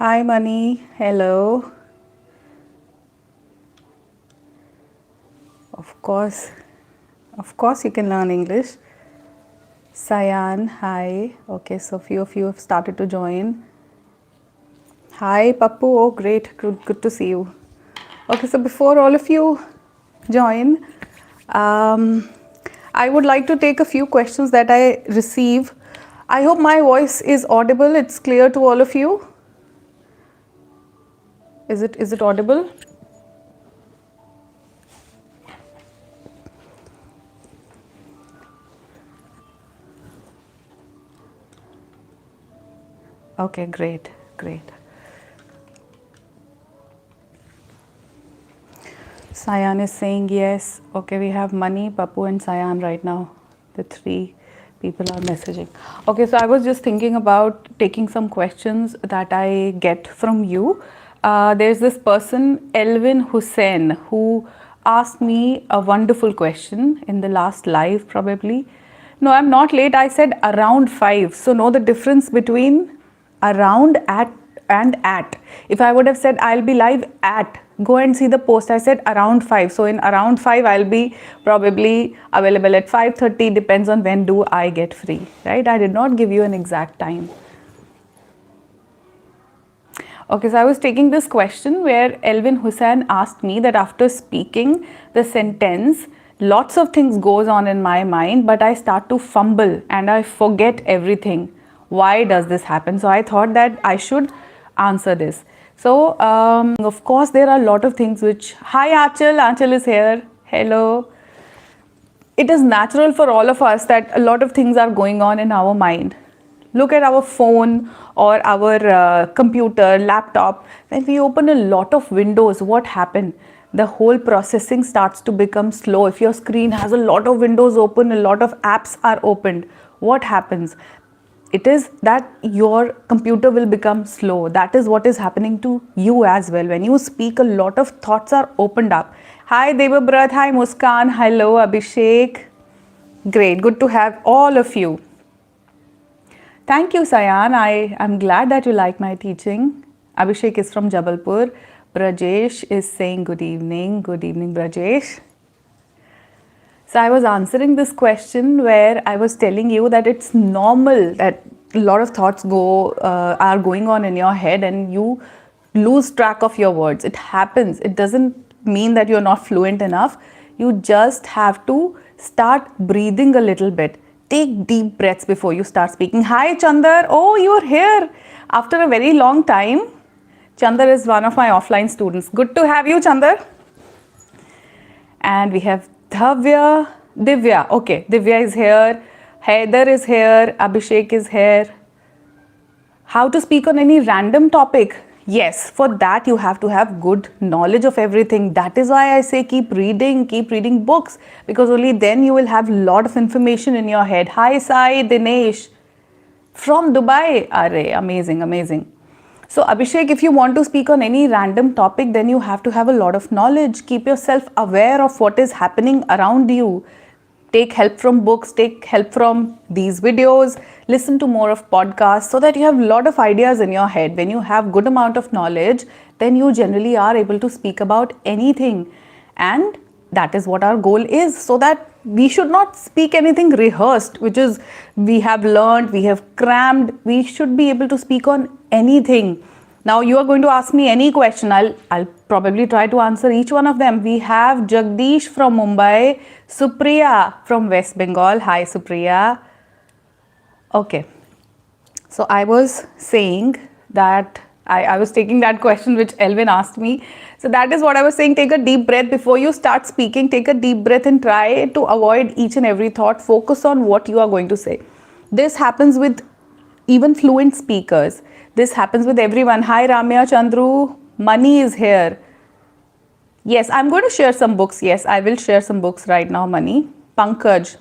Hi, Mani. Hello. Of course, you can learn English. Sayan, hi. Okay, so few of you have started to join. Hi, Pappu. Oh, great. Good to see you. Okay, so before all of you join, I would like to take a few questions that I receive. I hope my voice is audible. It's clear to all of you. Is it audible? Okay, great. Sayan is saying yes. Okay, we have Mani, Papu and Sayan right now. The three people are messaging. Okay, so I was just thinking about taking some questions that I get from you. There's this person, Elvin Hussein, who asked me a wonderful question in the last live probably. No, I'm not late. I said around 5. So know the difference between around, at and at. If I would have said I'll be live at, go and see the post. I said around 5. So in around 5 I'll be probably available at 5:30, depends on when do I get free, right? I did not give you an exact time. Okay, so I was taking this question where Elvin Hussain asked me that after speaking the sentence, lots of things goes on in my mind, but I start to fumble and I forget everything. Why does this happen? So I thought that I should answer this. So of course there are a lot of things which, hi Achal is here, hello. It is natural for all of us that a lot of things are going on in our mind. Look at our phone or our computer, laptop. When we open a lot of windows, what happens? The whole processing starts to become slow. If your screen has a lot of windows open, a lot of apps are opened, what happens? It is that your computer will become slow. That is what is happening to you as well. When you speak, a lot of thoughts are opened up. Hi Devabrat, hi Muskan, hello Abhishek. Great, good to have all of you. Thank you, Sayan. I am glad that you like my teaching. Abhishek is from Jabalpur. Brajesh is saying good evening. Good evening, Brajesh. So I was answering this question where I was telling you that it's normal that a lot of thoughts are going on in your head and you lose track of your words. It happens. It doesn't mean that you're not fluent enough. You just have to start breathing a little bit. Take deep breaths before you start speaking. Hi Chandar. Oh, you're here after a very long time. Chandar is one of my offline students. Good to have you, Chandar. And we have Divya. Okay, Divya is here. Heather is here. Abhishek is here. How to speak on any random topic? Yes, for that you have to have good knowledge of everything. That is why I say keep reading books, because only then you will have a lot of information in your head. Hi Sai, Dinesh from Dubai. Array, amazing. So Abhishek, if you want to speak on any random topic, then you have to have a lot of knowledge. Keep yourself aware of what is happening around you. Take help from books, take help from these videos, listen to more of podcasts so that you have a lot of ideas in your head. When you have good amount of knowledge, then you generally are able to speak about anything. And that is what our goal is, so that we should not speak anything rehearsed, which is we have learned, we have crammed. We should be able to speak on anything. Now you are going to ask me any question. I'll probably try to answer each one of them. We have Jagdish from Mumbai, Supriya from West Bengal. Hi Supriya. Okay. So I was saying that I was taking that question which Elvin asked me. So that is what I was saying. Take a deep breath before you start speaking. Take a deep breath and try to avoid each and every thought. Focus on what you are going to say. This happens with even fluent speakers. This happens with everyone. Hi Ramya Chandru. Mani is here. Yes, I'm going to share some books. Yes, I will share some books right now, Mani. Pankaj.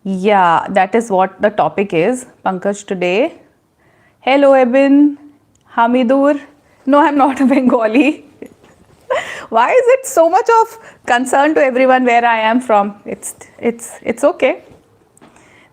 Yeah, that is what the topic is, Pankaj, today. Hello, Ebin. Hamidur. No, I'm not a Bengali. Why is it so much of concern to everyone where I am from? It's okay.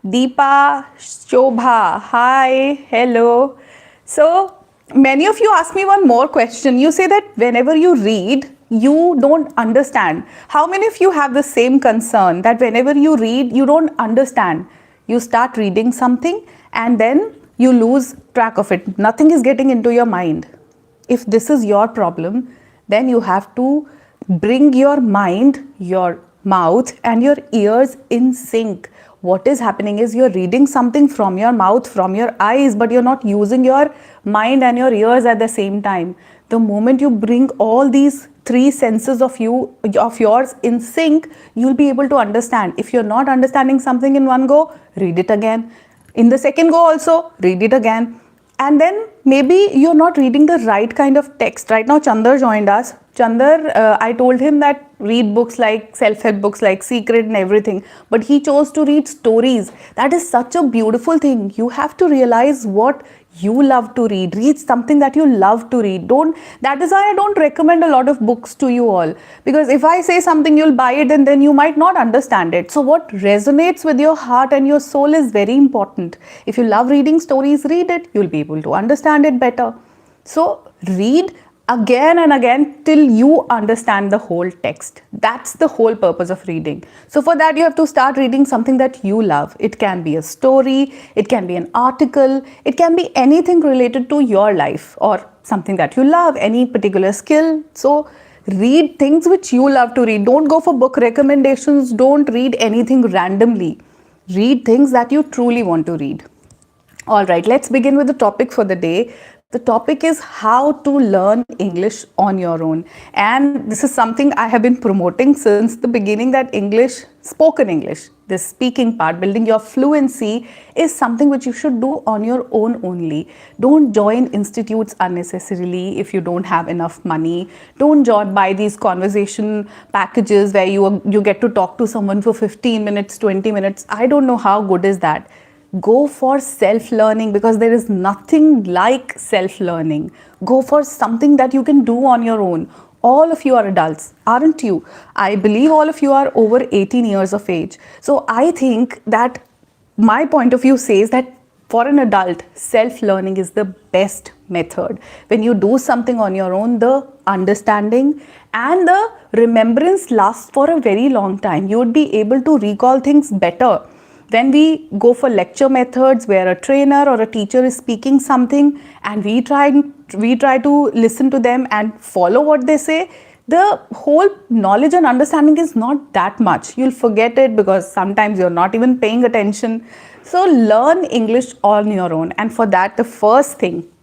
Deepa, Shobha, hi, hello. So many of you ask me one more question. You say that whenever you read, you don't understand. How many of you have the same concern that whenever you read, you don't understand? You start reading something and then you lose track of it. Nothing is getting into your mind. If this is your problem, then you have to bring your mind, your mouth, and your ears in sync. What is happening is you're reading something from your mouth, from your eyes, but you're not using your mind and your ears at the same time. The moment you bring all these three senses of yours in sync, you'll be able to understand. If you're not understanding something in one go, read it again. In the second go also, read it again. And then maybe you're not reading the right kind of text. Right now, Chandar joined us. Chandar, I told him that read books like self-help books like Secret and everything, but he chose to read stories. That is such a beautiful thing. You have to realize what you love to read. Read something that you love to read. Don't. That is why I don't recommend a lot of books to you all, because if I say something, you'll buy it and then you might not understand it. So what resonates with your heart and your soul is very important. If you love reading stories, read it. You'll be able to understand it better. So read again and again till you understand the whole text. That's the whole purpose of reading. So for that, you have to start reading something that you love. It can be a story, it can be an article, it can be anything related to your life or something that you love, any particular skill. So read things which you love to read. Don't go for book recommendations. Don't read anything randomly. Read things that you truly want to read. All right, let's begin with the topic for the day. The topic is how to learn English on your own. And this is something I have been promoting since the beginning, that English, spoken English, this speaking part, building your fluency is something which you should do on your own only. Don't join institutes unnecessarily if you don't have enough money. Don't buy these conversation packages where you get to talk to someone for 15 minutes, 20 minutes. I don't know how good is that. Go for self-learning, because there is nothing like self-learning. Go for something that you can do on your own. All of you are adults, aren't you? I believe all of you are over 18 years of age. So I think that my point of view says that for an adult, self-learning is the best method. When you do something on your own, the understanding and the remembrance lasts for a very long time. You would be able to recall things better. When we go for lecture methods where a trainer or a teacher is speaking something and we try to listen to them and follow what they say, the whole knowledge and understanding is not that much. You'll forget it because sometimes you're not even paying attention. So learn English on your own. And for that, the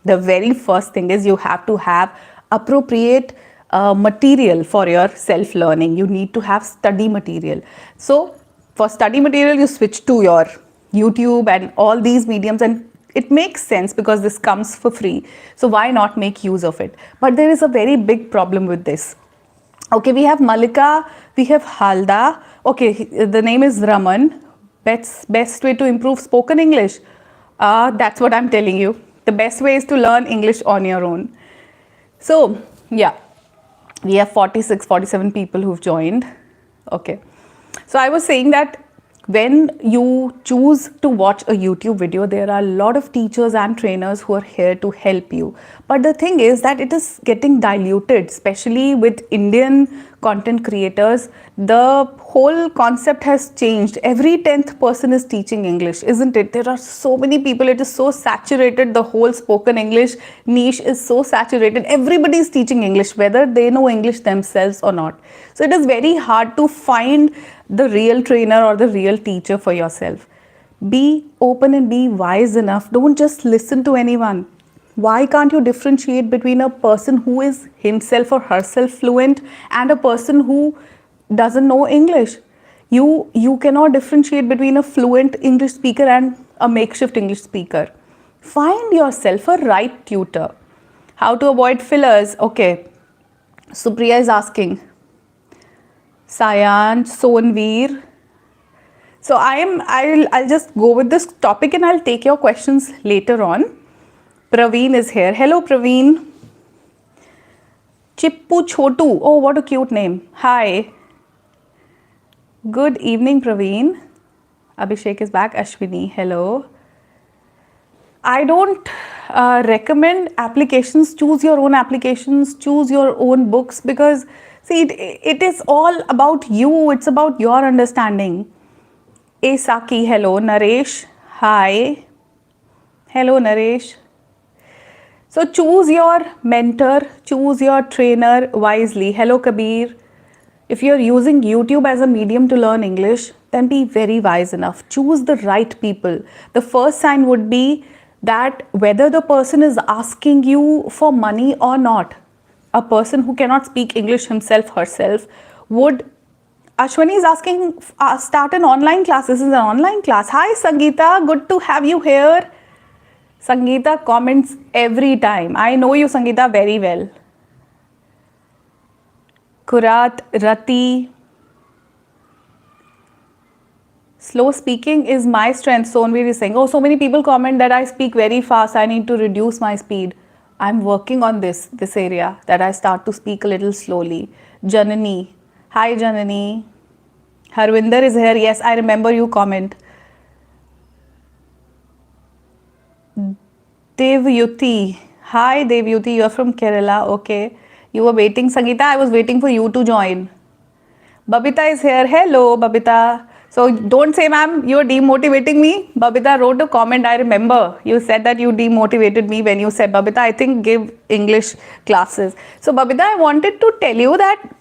very first thing is you have to have appropriate material for your self-learning. You need to have study material. So for study material, you switch to your YouTube and all these mediums, and it makes sense because this comes for free. So why not make use of it? But there is a very big problem with this. Okay, we have Malika, we have Halda. Okay, the name is Raman. Best way to improve spoken English. That's what I'm telling you. The best way is to learn English on your own. So yeah, we have 47 people who've joined. Okay. So I was saying that when you choose to watch a YouTube video, there are a lot of teachers and trainers who are here to help you. But the thing is that it is getting diluted, especially with Indian content creators. The whole concept has changed. Every 10th person is teaching English, isn't it? There are so many people. It is so saturated. The whole spoken English niche is so saturated. Everybody is teaching English, whether they know English themselves or not. So it is very hard to find the real trainer or the real teacher for yourself. Be open and be wise enough. Don't just listen to anyone. Why can't you differentiate between a person who is himself or herself fluent and a person who doesn't know English? You cannot differentiate between a fluent English speaker and a makeshift English speaker. Find yourself a right tutor. How to avoid fillers? Okay, Supriya is asking. Sayan, Sonveer. So I'll just go with this topic and I'll take your questions later on. Praveen is here. Hello, Praveen. Chippu Chotu. Oh, what a cute name. Hi. Good evening, Praveen. Abhishek is back. Ashwini, hello. I don't recommend applications. Choose your own applications, choose your own books, because see, it is all about you. It's about your understanding. A Saki, hello. Naresh, hi. Hello, Naresh. So choose your mentor, choose your trainer wisely. Hello, Kabir. If you're using YouTube as a medium to learn English, then be very wise enough. Choose the right people. The first sign would be that whether the person is asking you for money or not. A person who cannot speak English himself, herself, would. Ashwani is asking, start an online class. This is an online class. Hi, Sangeeta. Good to have you here. Sangeeta comments every time. I know you, Sangeeta, very well. Kurat, Rati. Slow speaking is my strength. Sonveer is saying, oh, so many people comment that I speak very fast. I need to reduce my speed. I'm working on this area, that I start to speak a little slowly. Janani. Hi, Janani. Harvinder is here. Yes, I remember you comment. Devyuti. Hi, Devyuti. You are from Kerala. Okay. You were waiting. Sangeeta, I was waiting for you to join. Babita is here. Hello, Babita. So don't say, ma'am, you're demotivating me. Babita wrote a comment. I remember you said that you demotivated me when you said, Babita, I think give English classes. So Babita, I wanted to tell you that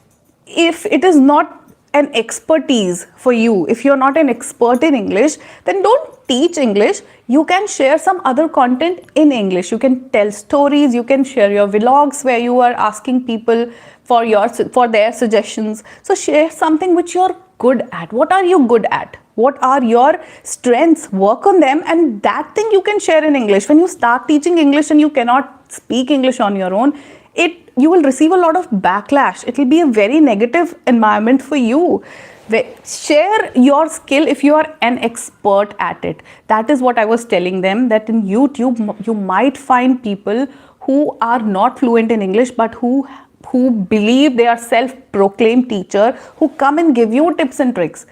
if it is not an expertise for you, if you're not an expert in English, then don't teach English. You can share some other content in English. You can tell stories, you can share your vlogs where you are asking people for their suggestions. So share something which you're good at. What are you good at? What are your strengths? Work on them, and that thing you can share in English. When you start teaching English and you cannot speak English on your own, you will receive a lot of backlash. It will be a very negative environment for you. Share your skill if you are an expert at it. That is what I was telling them, that in YouTube you might find people who are not fluent in English but who believe they are self-proclaimed teacher, who come and give you tips and tricks.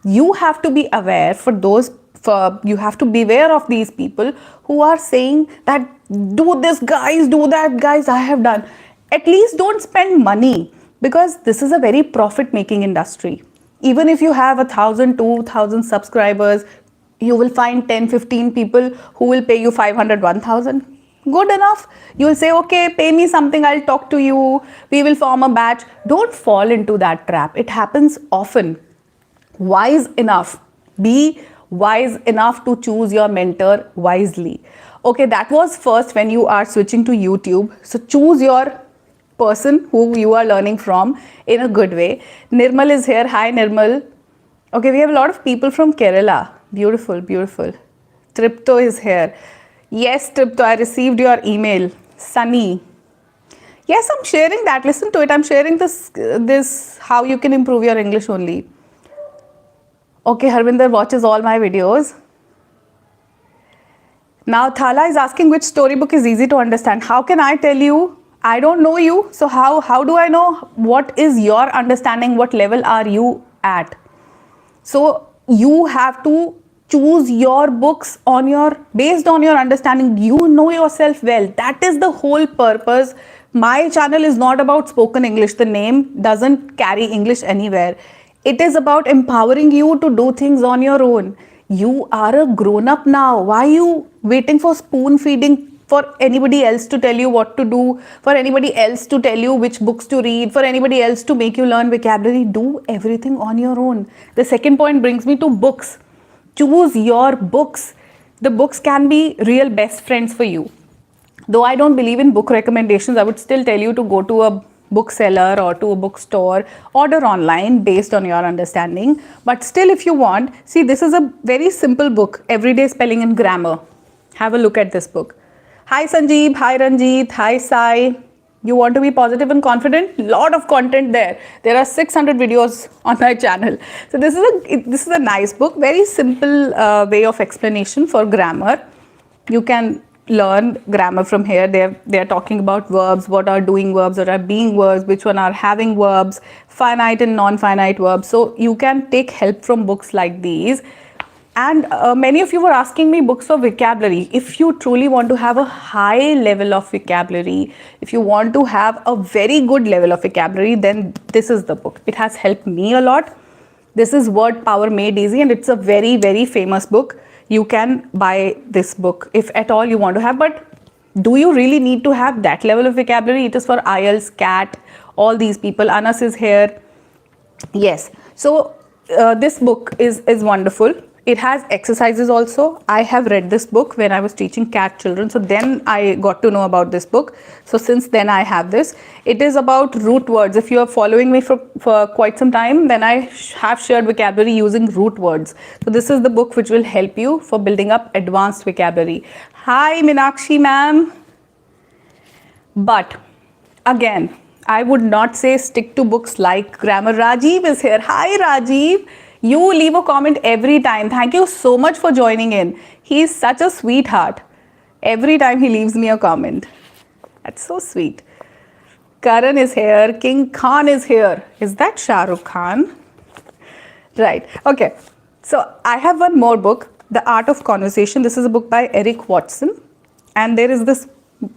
You have to be aware you have to beware of these people who are saying that do this guys, do that guys, I have done. At least don't spend money, because this is a very profit making industry. Even if you have 1,000, 2,000 subscribers, you will find 10, 15 people who will pay you 500, 1,000. Good enough. You will say, okay, pay me something, I'll talk to you, we will form a batch. Don't fall into that trap. It happens often. Wise enough. Be wise enough to choose your mentor wisely. Okay, that was first when you are switching to YouTube. So choose your person who you are learning from in a good way. Nirmal is here. Hi, Nirmal. Okay, we have a lot of people from Kerala. Beautiful, beautiful. Tripto is here. Yes, Tripto, I received your email. Sunny. Yes, I'm sharing that. Listen to it. I'm sharing this how you can improve your English only. Okay, Harvinder watches all my videos. Now, Thala is asking which storybook is easy to understand. How can I tell you? I don't know you. So how do I know what is your understanding? What level are you at? So you have to choose your books based on your understanding. You know yourself well. That is the whole purpose. My channel is not about spoken English. The name doesn't carry English anywhere. It is about empowering you to do things on your own. You are a grown-up now. Why are you waiting for spoon feeding for anybody else to tell you what to do, for anybody else to tell you which books to read, for anybody else to make you learn vocabulary? Do everything on your own. The second point brings me to books. Choose your books. The books can be real best friends for you. Though I don't believe in book recommendations, I would still tell you to go to a bookseller or to a bookstore, order online based on your understanding. But still, if you want, see, this is a very simple book, Everyday Spelling and Grammar. Have a look at this book. Hi Sanjeev, hi Ranjit, hi Sai. You want to be positive and confident? Lot of content there. There are 600 videos on my channel. So this is a nice book, very simple way of explanation for grammar. You can learn grammar from here. They are talking about verbs, what are doing verbs, what are being verbs, which one are having verbs, finite and non-finite verbs. So you can take help from books like these. And many of you were asking me books for vocabulary. If you truly want to have a high level of vocabulary, if you want to have a very good level of vocabulary, then this is the book. It has helped me a lot. This is Word Power Made Easy, and it's a very, very famous book. You can buy this book if at all you want to have, but do you really need to have that level of vocabulary? It is for IELTS, CAT, all these people. Anas is here. Yes. So this book is wonderful. It has exercises also. I have read this book when I was teaching CAT children. So then I got to know about this book. So since then I have this. It is about root words. If you are following me for quite some time, then I have shared vocabulary using root words. So this is the book which will help you for building up advanced vocabulary. Hi Meenakshi ma'am. But again, I would not say stick to books like grammar. Rajiv is here. Hi Rajiv. You leave a comment every time. Thank you so much for joining in. He is such a sweetheart. Every time he leaves me a comment. That's so sweet. Karan is here. King Khan is here. Is that Shah Rukh Khan? Right. Okay. So I have one more book, The Art of Conversation. This is a book by Eric Watson. And there is this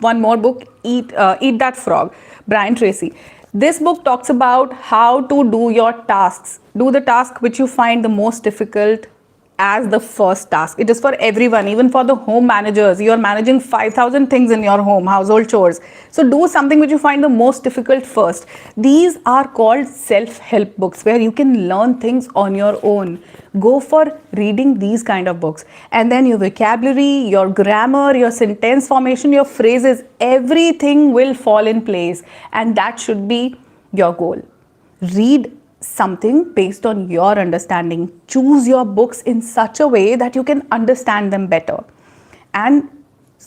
one more book, Eat That Frog, Brian Tracy. This book talks about how to do your tasks. Do the task which you find the most difficult as the first task. It is for everyone, even for the home managers. You are managing 5,000 things in your home, household chores. So do something which you find the most difficult first. These are called self-help books where you can learn things on your own. Go for reading these kind of books. And then your vocabulary, your grammar, your sentence formation, your phrases, everything will fall in place. And that should be your goal. Read something based on your understanding. Choose your books in such a way that you can understand them better. And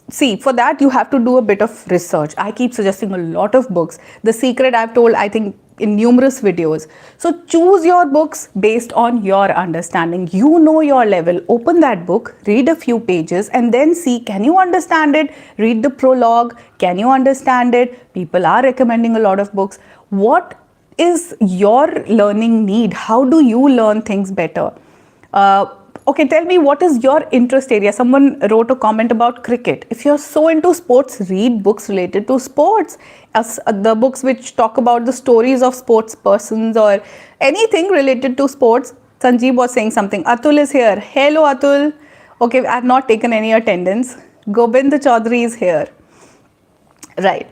see, for that you have to do a bit of research. I keep suggesting a lot of books. The secret I've told, I think, in numerous videos. So choose your books based on your understanding. You know your level. Open that book, read a few pages, and then see, can you understand it? Read the prologue. Can you understand it? People are recommending a lot of books. What is your learning need? How do you learn things better? Okay, tell me, what is your interest area? Someone wrote a comment about cricket. If you're so into sports, read books related to sports. The books which talk about the stories of sports persons or anything related to sports. Sanjeev was saying something. Atul is here. Hello, Atul. Okay, I have not taken any attendance. Gobind Chaudhary is here. Right.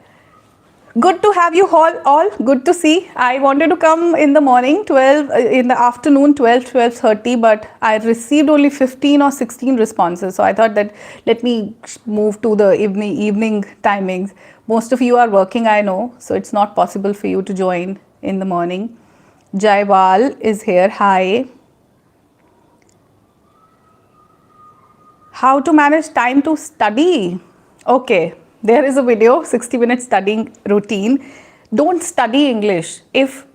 Good to have you all. Good to see. I wanted to come in the morning, 12, in the afternoon, 12:30, but I received only 15 or 16 responses. So I thought that let me move to the evening timings. Most of you are working, I know, so it's not possible for you to join in the morning. Jaiwal is here. Hi. How to manage time to study? Okay. There is a video, 60-minute studying routine. Don't study English. If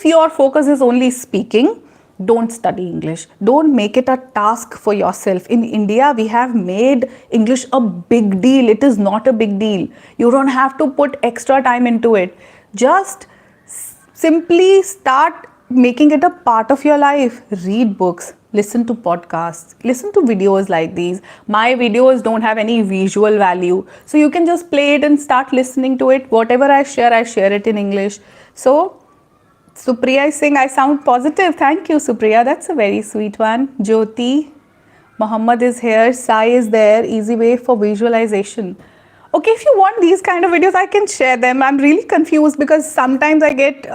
your focus is only speaking, don't study English. Don't make it a task for yourself. In India, we have made English a big deal. It is not a big deal. You don't have to put extra time into it. Just simply start making it a part of your life. Read books. Listen to podcasts, listen to videos like these. My videos don't have any visual value. So you can just play it and start listening to it. Whatever I share it in English. So Supriya is saying, I sound positive. Thank you, Supriya. That's a very sweet one. Jyoti, Muhammad is here. Sai is there. Easy way for visualization. Okay, if you want these kind of videos, I can share them. I'm really confused because sometimes I get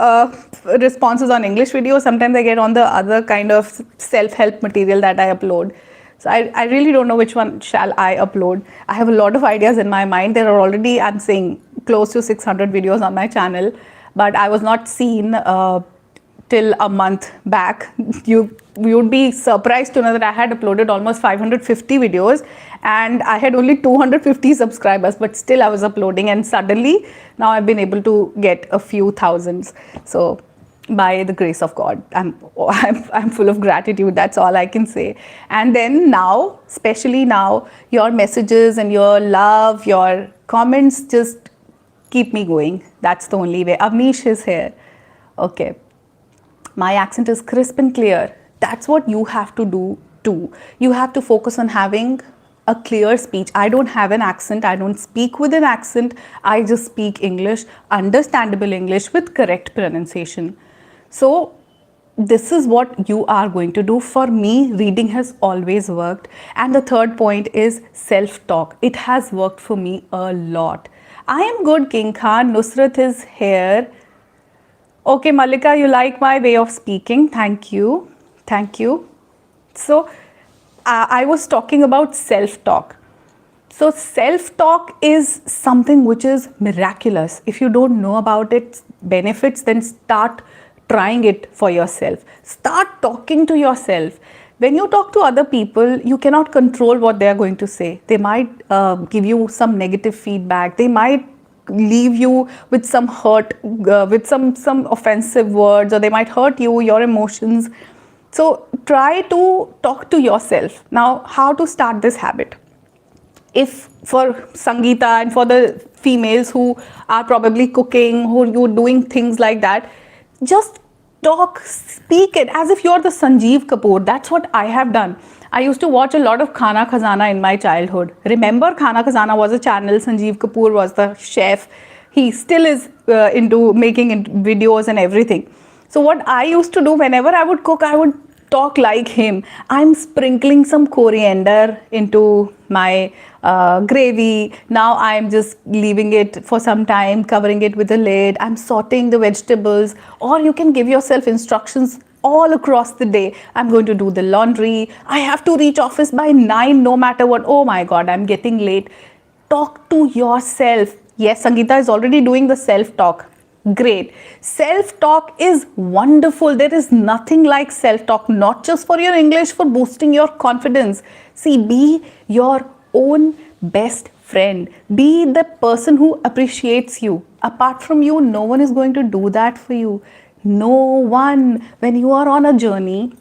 responses on English videos. Sometimes I get on the other kind of self-help material that I upload. So I really don't know which one shall I upload. I have a lot of ideas in my mind. There are already, I'm saying, close to 600 videos on my channel. But I was not seen till a month back. You would be surprised to know that I had uploaded almost 550 videos and I had only 250 subscribers, but still I was uploading, and suddenly now I've been able to get a few thousands. So by the grace of God, I'm full of gratitude. That's all I can say. And then now, especially now, your messages and your love, your comments just keep me going. That's the only way. Avnish is here. Okay. My accent is crisp and clear. That's what you have to do do. You have to focus on having a clear speech. I don't have an accent. I don't speak with an accent. I just speak English, understandable English with correct pronunciation. So this is what you are going to do. For me, reading has always worked. And the third point is self-talk. It has worked for me a lot. I am good, King Khan. Nusrat is here. Okay, Malika, you like my way of speaking. Thank you. Thank you. So, I was talking about self-talk. So, self-talk is something which is miraculous. If you don't know about its benefits, then start trying it for yourself. Start talking to yourself. When you talk to other people, you cannot control what they are going to say. They might give you some negative feedback. They might leave you with some hurt, with some offensive words, or they might hurt you, your emotions. So try to talk to yourself. Now, how to start this habit? If for Sangeeta and for the females who are probably cooking, who you're doing things like that, just talk, speak it as if you're the Sanjeev Kapoor. That's what I have done. I used to watch a lot of Khana Khazana in my childhood. Remember, Khana Khazana was a channel. Sanjeev Kapoor was the chef. He still is into making videos and everything. So what I used to do whenever I would cook, I would talk like him. I'm sprinkling some coriander into my gravy. Now I'm just leaving it for some time, covering it with a lid. I'm sauteing the vegetables. Or you can give yourself instructions all across the day. I'm going to do the laundry. I have to reach office by 9 no matter what. Oh my God, I'm getting late. Talk to yourself. Yes, Sangeeta is already doing the self-talk. Great. Self-talk is wonderful. There is nothing like self-talk, not just for your English, for boosting your confidence. See, be your own best friend. Be the person who appreciates you. Apart from you, no one is going to do that for you. No one. When you are on a journey,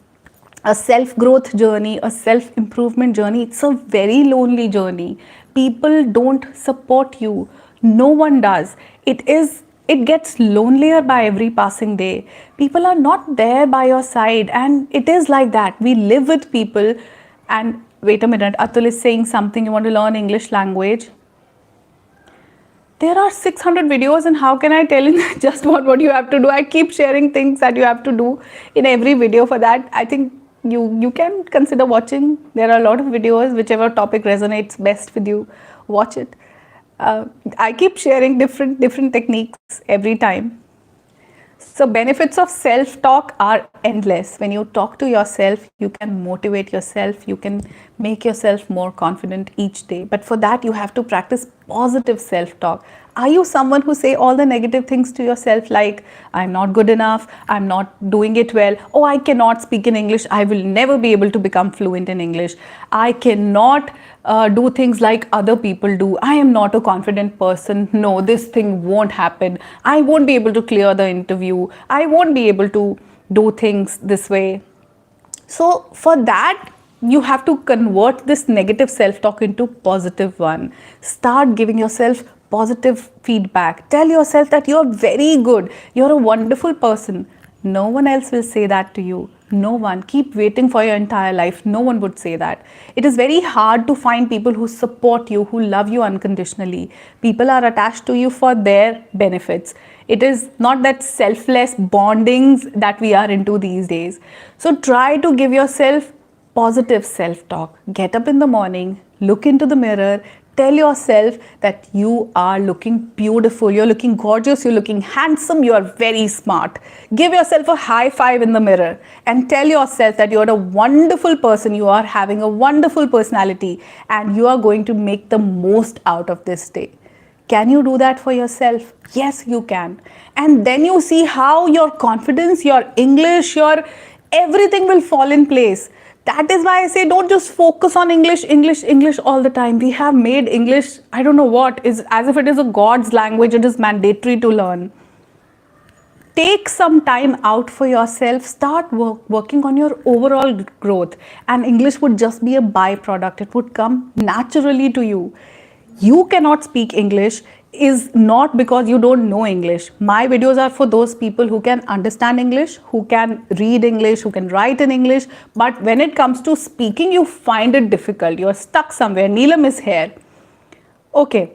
a self-growth journey, a self-improvement journey, it's a very lonely journey. People don't support you. No one does. It gets lonelier by every passing day. People are not there by your side, and it is like that. We live with people. And wait a minute, Atul is saying something. You want to learn English language? There are 600 videos, and how can I tell you just what you have to do? I keep sharing things that you have to do in every video. For that, I think you can consider watching. There are a lot of videos. Whichever topic resonates best with you, watch it. I keep sharing different techniques every time. So benefits of self-talk are endless. When you talk to yourself, you can motivate yourself, you can make yourself more confident each day. But for that, you have to practice positive self-talk. Are you someone who say all the negative things to yourself like, I'm not good enough, I'm not doing it well, oh, I cannot speak in English, I will never be able to become fluent in English, I cannot do things like other people do, I am not a confident person, no, this thing won't happen, I won't be able to clear the interview, I won't be able to do things this way. So for that, you have to convert this negative self-talk into positive one. Start giving yourself positive feedback. Tell yourself that you're very good, you're a wonderful person. No one else will say that to you. No one. Keep waiting for your entire life. No one would say that. It is very hard to find people who support you, who love you unconditionally. People are attached to you for their benefits. It is not that selfless bondings that we are into these days. So try to give yourself positive self-talk. Get up in the morning, look into the mirror, tell yourself that you are looking beautiful, you're looking gorgeous, you're looking handsome, you are very smart. Give yourself a high five in the mirror and tell yourself that you're a wonderful person, you are having a wonderful personality, and you are going to make the most out of this day. Can you do that for yourself? Yes, you can. And then you see how your confidence, your English, your everything will fall in place. That is why I say don't just focus on English all the time. We have made English, I don't know what, is as if it is a God's language, it is mandatory to learn. Take some time out for yourself, start working on your overall growth, and English would just be a byproduct. It would come naturally to you. You cannot speak English is not because you don't know English. My videos are for those people who can understand English, who can read English, who can write in English. But when it comes to speaking, you find it difficult. You're stuck somewhere. Neelam is here. Okay.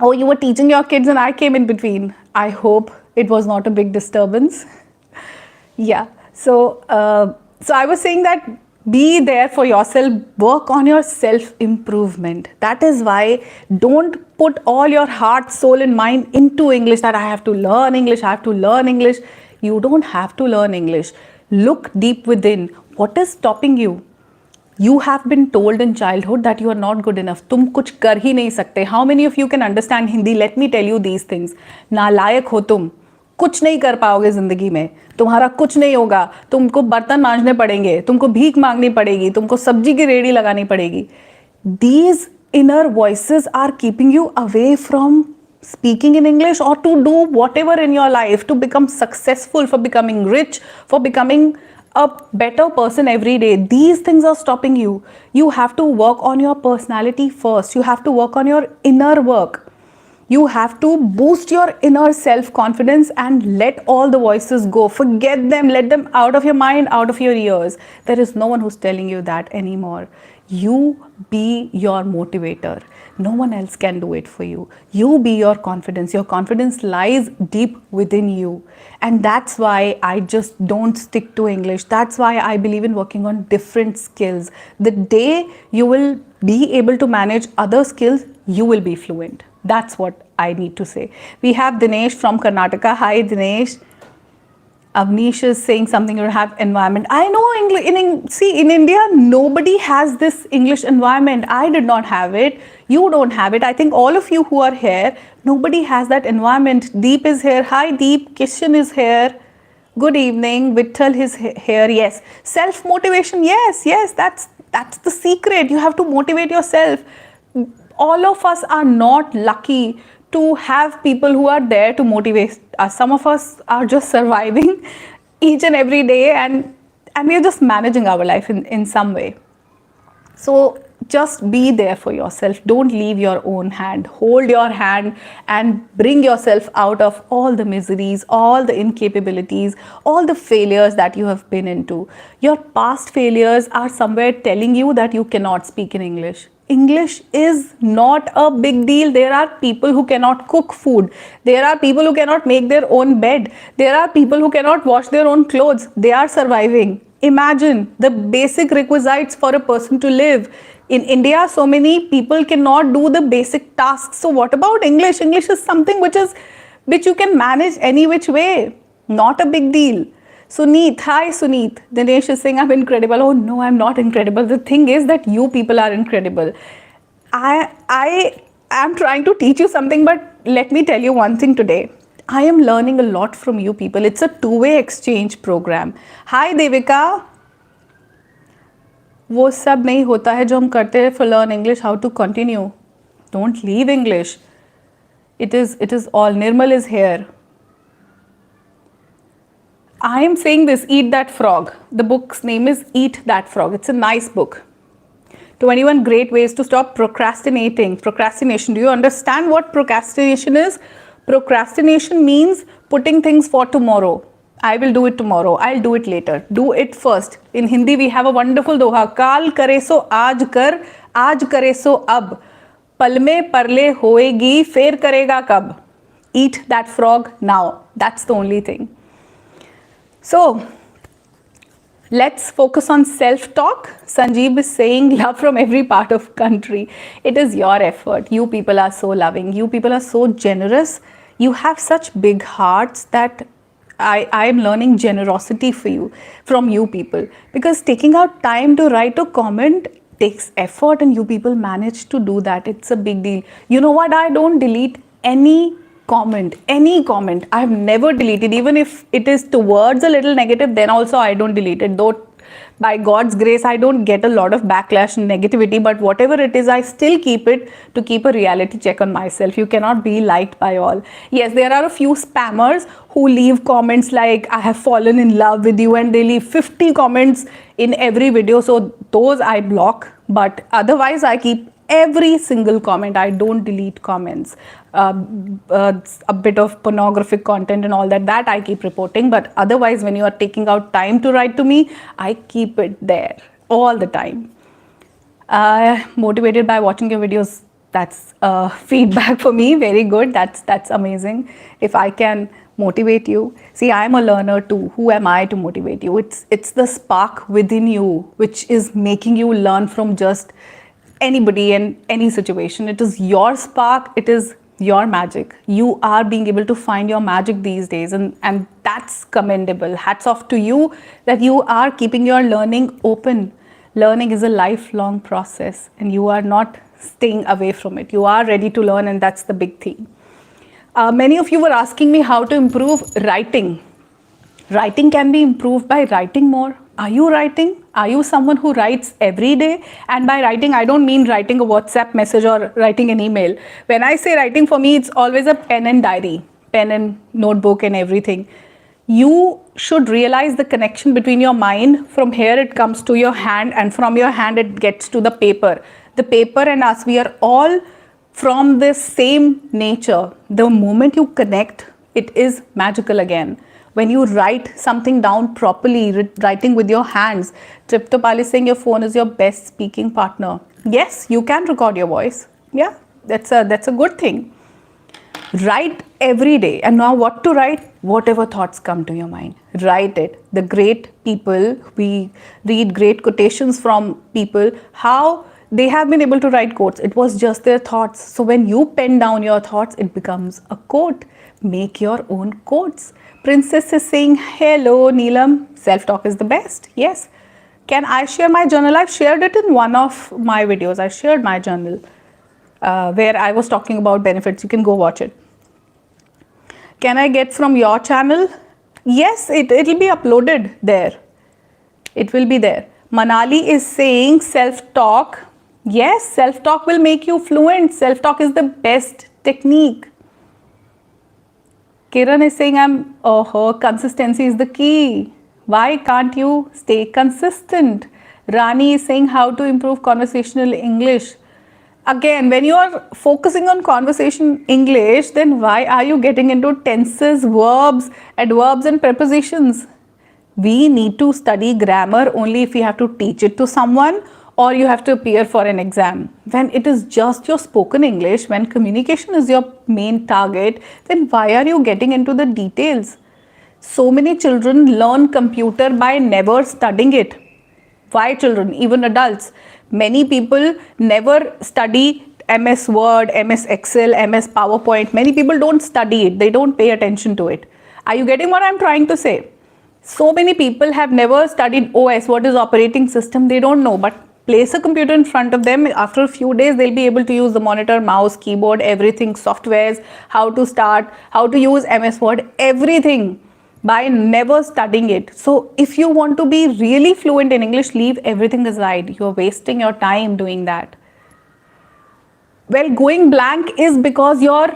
Oh, you were teaching your kids and I came in between. I hope it was not a big disturbance. Yeah. So I was saying that be there for yourself, work on your self-improvement. That is why don't put all your heart, soul and mind into English, that I have to learn English, I have to learn English. You don't have to learn English. Look deep within. What is stopping you? You have been told in childhood that you are not good enough. तुम कुछ कर ही नहीं सकते. How many of you can understand Hindi? Let me tell you these things. नालायक हो तुम. कुछ नहीं कर पाओगे जिंदगी में. तुम्हारा कुछ नहीं होगा. तुमको बर्तन मांजने पड़ेंगे. तुमको भीख मांगनी पड़ेगी. तुमको सब्जी की रेडी लगानी पड़ेगी. These inner voices are keeping you away from speaking in English or to do whatever in your life, to become successful, for becoming rich, for becoming a better person every day. These things are stopping you. You have to work on your personality first. You have to work on your inner work. You have to boost your inner self-confidence and let all the voices go. Forget them. Let them out of your mind, out of your ears. There is no one who's telling you that anymore. You be your motivator. No one else can do it for you. You be your confidence. Your confidence lies deep within you. And that's why I just don't stick to English. That's why I believe in working on different skills. The day you will be able to manage other skills, you will be fluent. That's what I need to say. We have Dinesh from Karnataka. Hi, Dinesh. Avnish is saying something, you have environment. I know English. See, in India, nobody has this English environment. I did not have it. You don't have it. I think all of you who are here, nobody has that environment. Deep is here. Hi, Deep. Kishan is here. Good evening. Vittal is here. Yes. Self-motivation. Yes. That's the secret. You have to motivate yourself. All of us are not lucky to have people who are there to motivate us. Some of us are just surviving each and every day, and we're just managing our life in some way. So just be there for yourself. Don't leave your own hand. Hold your hand and bring yourself out of all the miseries, all the incapabilities, all the failures that you have been into. Your past failures are somewhere telling you that you cannot speak in English. English is not a big deal. There are people who cannot cook food. There are people who cannot make their own bed. There are people who cannot wash their own clothes. They are surviving. Imagine the basic requisites for a person to live. In India, so many people cannot do the basic tasks. So what about English? English is something which you can manage any which way. Not a big deal. Suneet, hi Suneet. Dinesh is saying I'm incredible. Oh no, I'm not incredible. The thing is that you people are incredible. I am trying to teach you something, but let me tell you one thing today. I am learning a lot from you people. It's a two-way exchange program. Hi Devika. वो सब नहीं होता है जो हम करते हैं for learn English, how to continue. Don't leave English. It is all. Nirmal is here. I am saying this, Eat That Frog. The book's name is Eat That Frog. It's a nice book. 21 great ways to stop procrastinating. Procrastination. Do you understand what procrastination is? Procrastination means putting things for tomorrow. I will do it tomorrow. I'll do it later. Do it first. In Hindi, we have a wonderful doha. Kaal kare so aaj kar, aaj kare so ab. Pal mein parle hoegi, fer karega kab. Eat that frog now. That's the only thing. So, let's focus on self-talk. Sanjeev is saying love from every part of country. It is your effort. You people are so loving. You people are so generous. You have such big hearts that I am learning generosity from you people. Because taking out time to write a comment takes effort, and you people manage to do that. It's a big deal. You know what? I don't delete any comment. I've never deleted, even if it is towards a little negative, then also I don't delete it. Though by God's grace I don't get a lot of backlash and negativity, but whatever it is I still keep it to keep a reality check on myself. You cannot be liked by all. Yes, there are a few spammers who leave comments like I have fallen in love with you, and they leave 50 comments in every video, so those I block. But otherwise I keep every single comment. I don't delete comments. A bit of pornographic content and all that I keep reporting, but otherwise when you are taking out time to write to me, I keep it there all the time. Motivated by watching your videos, that's feedback for me. Very good. That's amazing. If I can motivate you, see, I'm a learner too. Who am I to motivate you? It's the spark within you which is making you learn from just anybody and any situation. It is your spark. It is your magic. You are being able to find your magic these days, and that's commendable. Hats off to you that you are keeping your learning open. Learning is a lifelong process, and you are not staying away from it. You are ready to learn, and that's the big thing. Many of you were asking me how to improve writing. Writing can be improved by writing more. Are you writing? Are you someone who writes every day? And by writing, I don't mean writing a WhatsApp message or writing an email. When I say writing, for me, it's always a pen and diary, pen and notebook and everything. You should realize the connection between your mind. From here, it comes to your hand, and from your hand, it gets to the paper. The paper and us, we are all from the same nature. The moment you connect, it is magical again. When you write something down properly, writing with your hands, Triptopal is saying your phone is your best speaking partner. Yes, you can record your voice. Yeah, that's a good thing. Write every day. And now what to write? Whatever thoughts come to your mind, write it. The great people, we read great quotations from people, how they have been able to write quotes. It was just their thoughts. So when you pen down your thoughts, it becomes a quote. Make your own quotes. Princess is saying, hello, Neelam. Self-talk is the best. Yes. Can I share my journal? I've shared it in one of my videos. I shared my journal where I was talking about benefits. You can go watch it. Can I get from your channel? Yes, it'll be uploaded there. It will be there. Manali is saying self-talk. Yes, self-talk will make you fluent. Self-talk is the best technique. Kiran is saying consistency is the key. Why can't you stay consistent? Rani is saying how to improve conversational English. Again, when you are focusing on conversation English, then why are you getting into tenses, verbs, adverbs and prepositions? We need to study grammar only if we have to teach it to someone or you have to appear for an exam. When it is just your spoken English, when communication is your main target, then why are you getting into the details? So many children learn computer by never studying it. Why children? Even adults. Many people never study MS Word, MS Excel, MS PowerPoint. Many people don't study it. They don't pay attention to it. Are you getting what I'm trying to say? So many people have never studied OS, what is operating system, they don't know. But place a computer in front of them, after a few days they'll be able to use the monitor, mouse, keyboard, everything, softwares, how to start, how to use MS Word, everything by never studying it. So if you want to be really fluent in English, leave everything aside. You're wasting your time doing that. Well, going blank is because your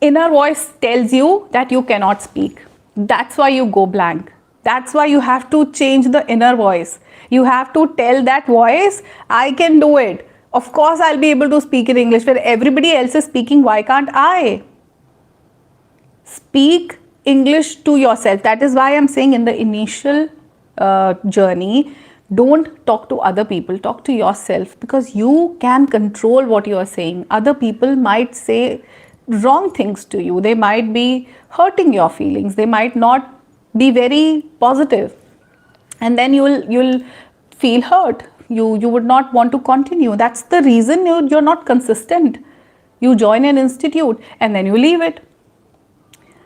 inner voice tells you that you cannot speak. That's why you go blank. That's why you have to change the inner voice. You have to tell that voice, I can do it. Of course, I'll be able to speak in English. When everybody else is speaking, why can't I? Speak English to yourself. That is why I'm saying in the initial journey, don't talk to other people, talk to yourself, because you can control what you are saying. Other people might say wrong things to you. They might be hurting your feelings. They might not be very positive. And then you'll feel hurt. You would not want to continue. That's the reason you're not consistent. You join an institute and then you leave it.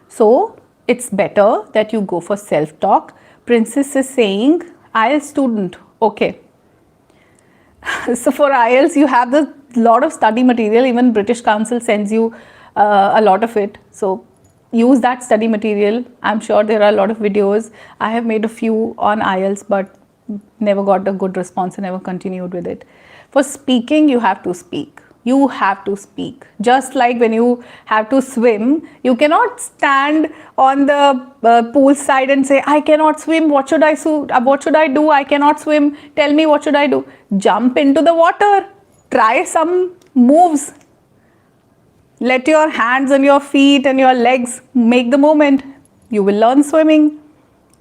So it's better that you go for self-talk. Princess is saying, IELTS student, okay. So for IELTS, you have a lot of study material. Even British Council sends you a lot of it. So use that study material. I'm sure there are a lot of videos. I have made a few on IELTS, but never got a good response and never continued with it. For speaking, you have to speak. You have to speak. Just like when you have to swim, you cannot stand on the pool side and say, I cannot swim. What should I do? I cannot swim. Tell me what should I do? Jump into the water. Try some moves. Let your hands and your feet and your legs make the movement. You will learn swimming.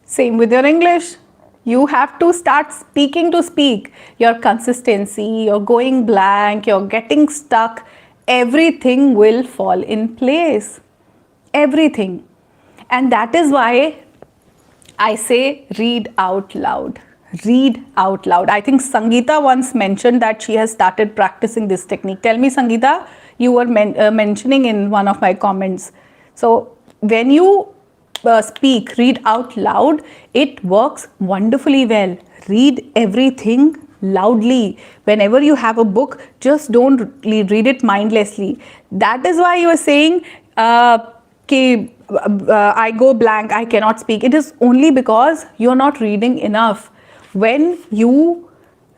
Same with your English. You have to start speaking to speak. Your consistency, you're going blank, you're getting stuck, everything will fall in place. Everything. And that is why I say read out loud. Read out loud. I think Sangeeta once mentioned that she has started practicing this technique. Tell me, Sangeeta, you were mentioning in one of my comments. So when you speak, read out loud, it works wonderfully well. Read everything loudly. Whenever you have a book, just don't read it mindlessly. That is why you are saying, I go blank, I cannot speak. It is only because you're not reading enough. When you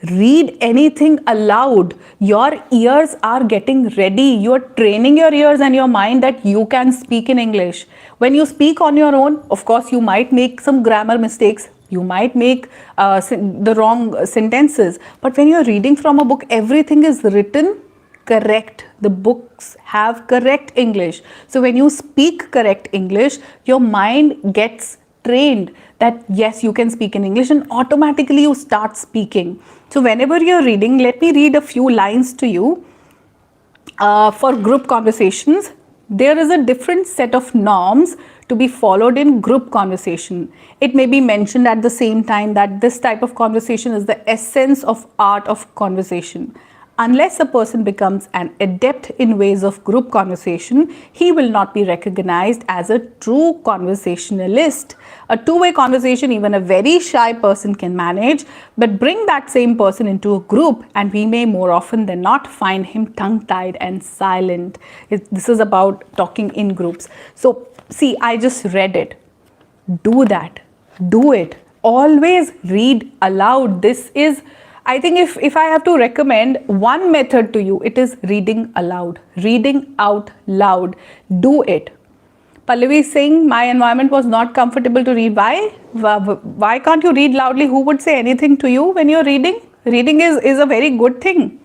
read anything aloud, your ears are getting ready. You're training your ears and your mind that you can speak in English. When you speak on your own, of course, you might make some grammar mistakes. You might make the wrong sentences. But when you're reading from a book, everything is written correct. The books have correct English. So when you speak correct English, your mind gets trained that yes, you can speak in English, and automatically you start speaking. So whenever you're reading, let me read a few lines to you. For group conversations, there is a different set of norms to be followed in group conversation. It may be mentioned at the same time that this type of conversation is the essence of art of conversation. Unless a person becomes an adept in ways of group conversation, he will not be recognized as a true conversationalist. A two-way conversation, even a very shy person can manage, but bring that same person into a group and we may more often than not find him tongue-tied and silent. This is about talking in groups. So see, I just read it. Do that. Do it. Always read aloud. This is, I think if I have to recommend one method to you, it is reading aloud. Reading out loud. Do it. Pallavi is saying, my environment was not comfortable to read. Why? Why can't you read loudly? Who would say anything to you when you're reading? Reading is a very good thing.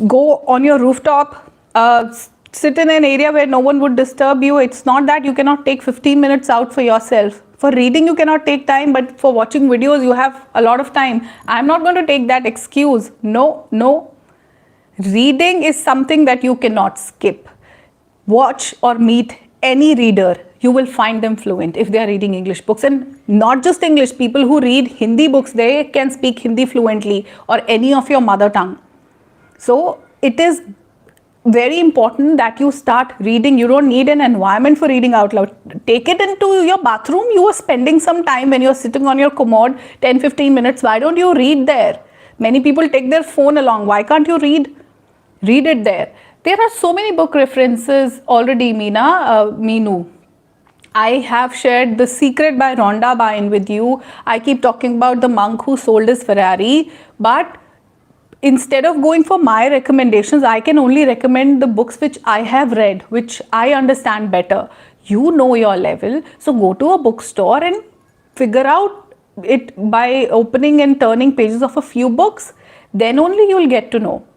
Go on your rooftop. Sit in an area where no one would disturb you. It's not that you cannot take 15 minutes out for yourself. For reading, you cannot take time, but for watching videos, you have a lot of time. I'm not going to take that excuse. No, no. Reading is something that you cannot skip. Watch or meet any reader. You will find them fluent if they are reading English books. And not just English. People who read Hindi books, they can speak Hindi fluently or any of your mother tongue. So it is very important that you start reading. You don't need an environment for reading out loud. Take it into your bathroom. You are spending some time when you're sitting on your commode, 10-15 minutes. Why don't you read there? Many people take their phone along. Why can't you read? Read it there. There are so many book references already, Meenu. I have shared The Secret by Rhonda Byrne with you. I keep talking about the monk who sold his Ferrari, but instead of going for my recommendations, I can only recommend the books which I have read, which I understand better. You know your level, so go to a bookstore and figure out it by opening and turning pages of a few books. Then only you will get to know.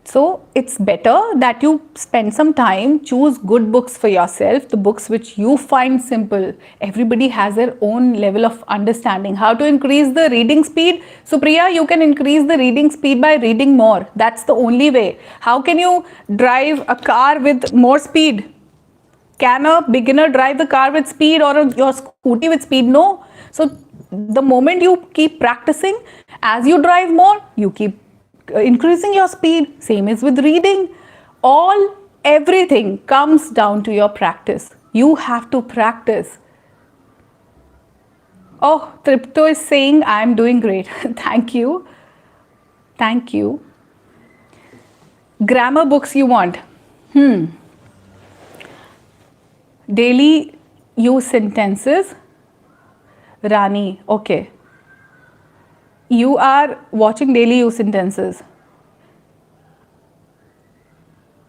So it's better that you spend some time, choose good books for yourself, the books which you find simple. Everybody has their own level of understanding. How to increase the reading speed? Supriya, you can increase the reading speed by reading more. That's the only way. How can you drive a car with more speed? Can a beginner drive the car with speed or your scooty with speed? No. So the moment you keep practicing, as you drive more, you keep increasing your speed. Same is with reading. Everything comes down to your practice. You have to practice. Oh, Tripto is saying I am doing great. Thank you. Thank you. Grammar books you want. Daily use sentences. Rani, okay. You are watching daily use sentences.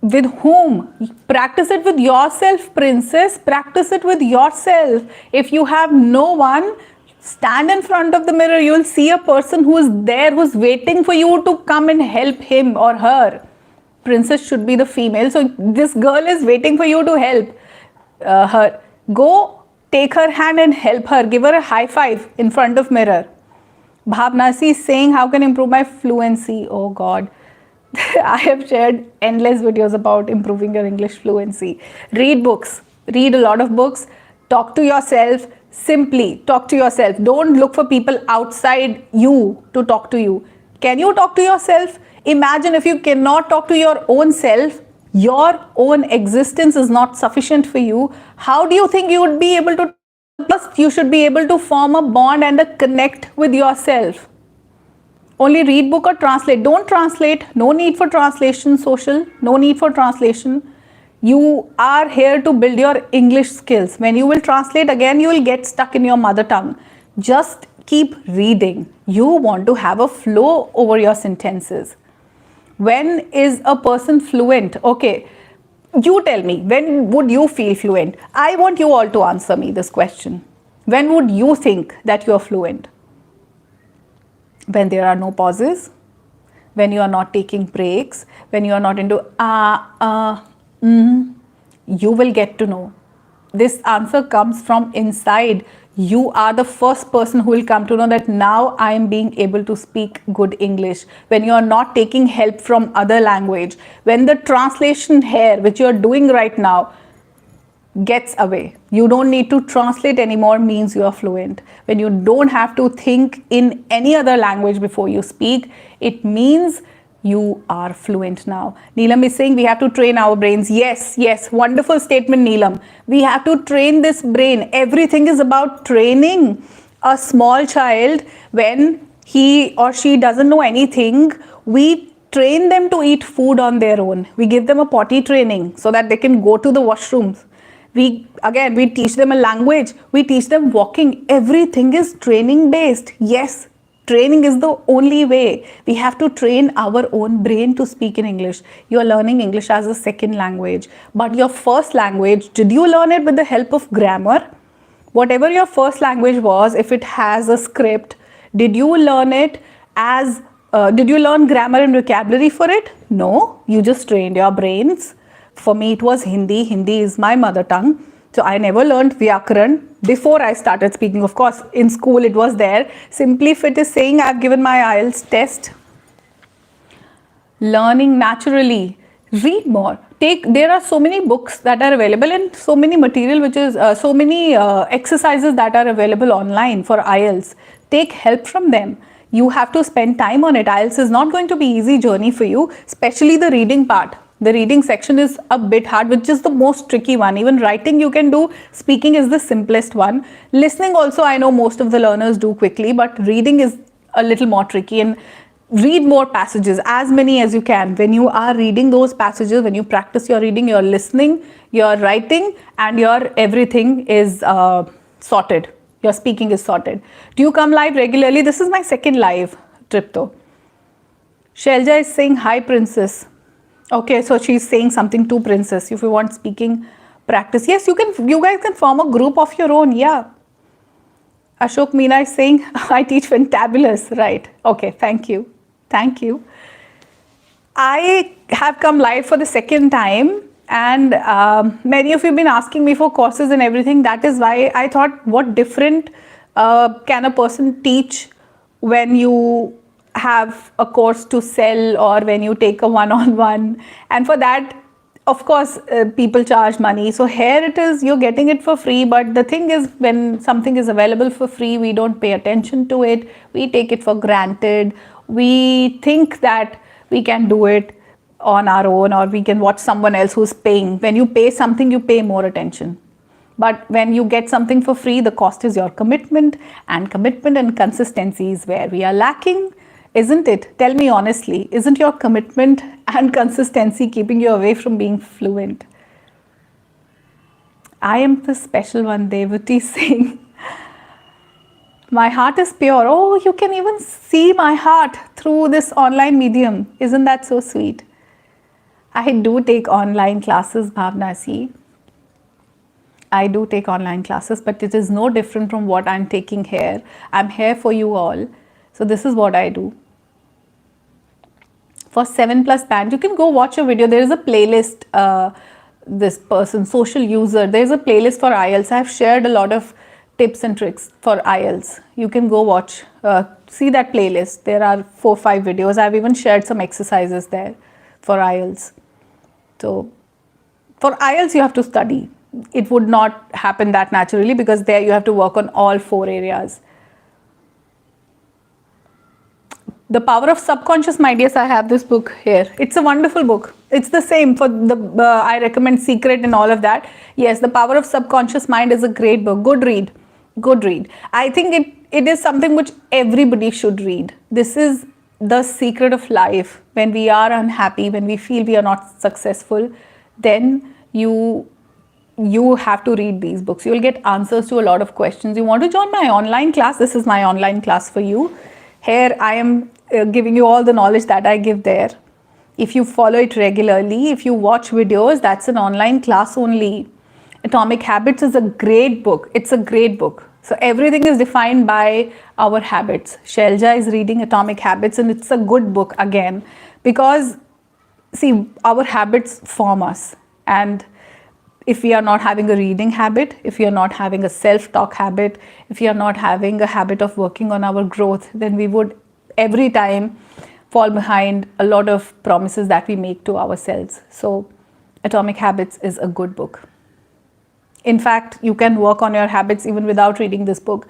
With whom? Practice it with yourself, princess. Practice it with yourself. If you have no one, stand in front of the mirror. You will see a person who is there, who is waiting for you to come and help him or her. Princess should be the female. So this girl is waiting for you to help her. Go take her hand and help her. Give her a high five in front of mirror. Bhavnasi is saying, how can I improve my fluency? Oh God. I have shared endless videos about improving your English fluency. Read books. Read a lot of books. Talk to yourself. Simply talk to yourself. Don't look for people outside you to talk to you. Can you talk to yourself? Imagine if you cannot talk to your own self, your own existence is not sufficient for you. How do you think you would be able to talk to others? First, you should be able to form a bond and a connect with yourself. Only read book or translate. Don't translate. No need for translation, social. No need for translation. You are here to build your English skills. When you will translate again, you will get stuck in your mother tongue. Just keep reading. You want to have a flow over your sentences. When is a person fluent? Okay, you tell me, when would you feel fluent? I want you all to answer me this question. When would you think that you are fluent? When there are no pauses, when you are not taking breaks, when you are not into you will get to know. This answer comes from inside. You are the first person who will come to know that now I am being able to speak good English. When you are not taking help from other language, when the translation here, which you are doing right now, gets away. You don't need to translate anymore means you are fluent. When you don't have to think in any other language before you speak, it means you are fluent now. Neelam is saying we have to train our brains. Yes, yes, wonderful statement, Neelam. We have to train this brain. Everything is about training. A small child, when he or she doesn't know anything, we train them to eat food on their own. We give them a potty training so that they can go to the washrooms. We teach them a language. We teach them walking. Everything is training based. Yes, training is the only way. We have to train our own brain to speak in English. You are learning English as a second language. But your first language, did you learn it with the help of grammar? Whatever your first language was, if it has a script, did you learn it as, did you learn grammar and vocabulary for it? No, you just trained your brains. For me, it was Hindi. Hindi is my mother tongue. So I never learned Vyakaran before I started speaking. Of course, in school it was there. Simply Fit is saying I've given my IELTS test. Learning naturally. Read more. There are so many books that are available and so many material which is, so many exercises that are available online for IELTS. Take help from them. You have to spend time on it. IELTS is not going to be easy journey for you, especially the reading part. The reading section is a bit hard, which is the most tricky one. Even writing you can do, speaking is the simplest one. Listening also, I know most of the learners do quickly, but reading is a little more tricky. And read more passages, as many as you can. When you are reading those passages, when you practice your reading, your listening, your writing, and your everything is sorted. Your speaking is sorted. Do you come live regularly? This is my second live trip though. Shelja is saying, hi Princess. Okay, so she's saying something to Princess. If you want speaking practice, yes, you guys can form a group of your own. Yeah. Ashok Meena is saying, I teach fantabulous. Right. Okay, thank you. Thank you. I have come live for the second time, and many of you have been asking me for courses and everything. That is why I thought, what different can a person teach when you have a course to sell or when you take a one-on-one? And for that, of course, people charge money. So here it is, you're getting it for free. But the thing is, when something is available for free, we don't pay attention to it. We take it for granted. We think that we can do it on our own, or we can watch someone else who's paying. When you pay something, you pay more attention. But when you get something for free, the cost is your commitment, and consistency is where we are lacking. Isn't it? Tell me honestly, isn't your commitment and consistency keeping you away from being fluent? I am the special one, Devati saying. My heart is pure. Oh, you can even see my heart through this online medium. Isn't that so sweet? I do take online classes, Bhavnasi. I do take online classes, but it is no different from what I'm taking here. I'm here for you all. So this is what I do. for 7+ band. You can go watch a video. There is a playlist, this person, social user, there's a playlist for IELTS. I've shared a lot of tips and tricks for IELTS. You can go watch, see that playlist. There are 4-5 videos. I've even shared some exercises there for IELTS. So for IELTS, you have to study. It would not happen that naturally, because there you have to work on all 4 areas. The Power of Subconscious Mind. Yes, I have this book here. It's a wonderful book. It's the same for the, I recommend Secret and all of that. Yes, The Power of Subconscious Mind is a great book. Good read. Good read. I think it is something which everybody should read. This is the secret of life. When we are unhappy, when we feel we are not successful, then you have to read these books. You will get answers to a lot of questions. You want to join my online class? This is my online class for you. Here I am giving you all the knowledge that I give there. If you follow it regularly, if you watch videos, that's an online class only. Atomic Habits is a great book. It's a great book. So everything is defined by our habits. Shelja is reading Atomic Habits, and it's a good book again, because see, our habits form us. And if we are not having a reading habit, if we are not having a self-talk habit, if we are not having a habit of working on our growth, then we would every time fall behind a lot of promises that we make to ourselves. So Atomic Habits is a good book. In fact, you can work on your habits even without reading this book.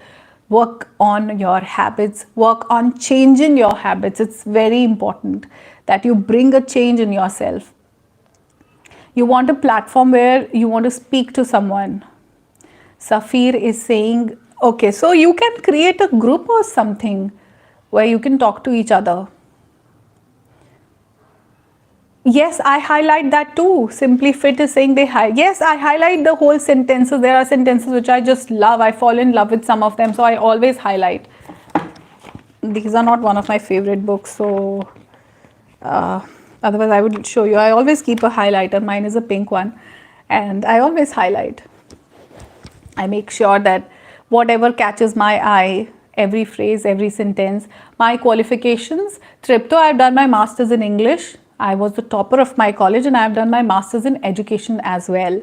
Work on your habits, work on changing your habits. It's very important that you bring a change in yourself. You want a platform where you want to speak to someone. Safir is saying, okay, so you can create a group or something where you can talk to each other. Yes, I highlight that too. Simply Fit is saying yes, I highlight the whole sentences. There are sentences which I just love. I fall in love with some of them, so I always highlight. These are not one of my favorite books, so otherwise I would show you. I always keep a highlighter. Mine is a pink one, and I always highlight. I make sure that whatever catches my eye, every phrase, every sentence. My qualifications, Tripto, I've done my master's in English. I was the topper of my college, and I've done my master's in education as well.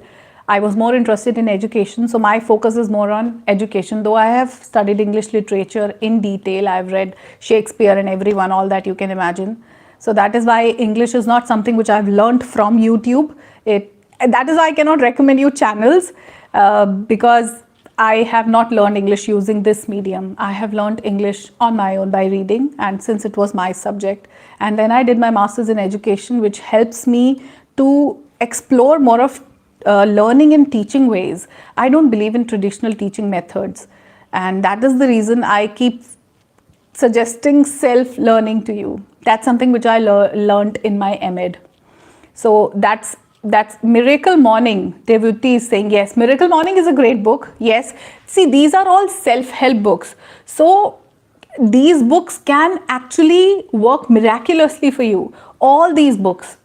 I was more interested in education, so my focus is more on education. Though I have studied English literature in detail, I've read Shakespeare and everyone, all that you can imagine. So that is why English is not something which I've learned from YouTube. That is why I cannot recommend you channels, because I have not learned English using this medium. I have learned English on my own by reading, and since it was my subject. And then I did my master's in education, which helps me to explore more of learning and teaching ways. I don't believe in traditional teaching methods. And that is the reason I keep suggesting self-learning to you. That's something which I learned in my M.Ed. So that's Miracle Morning. Devoti is saying, yes, Miracle Morning is a great book. Yes. See, these are all self-help books. So these books can actually work miraculously for you. All these books,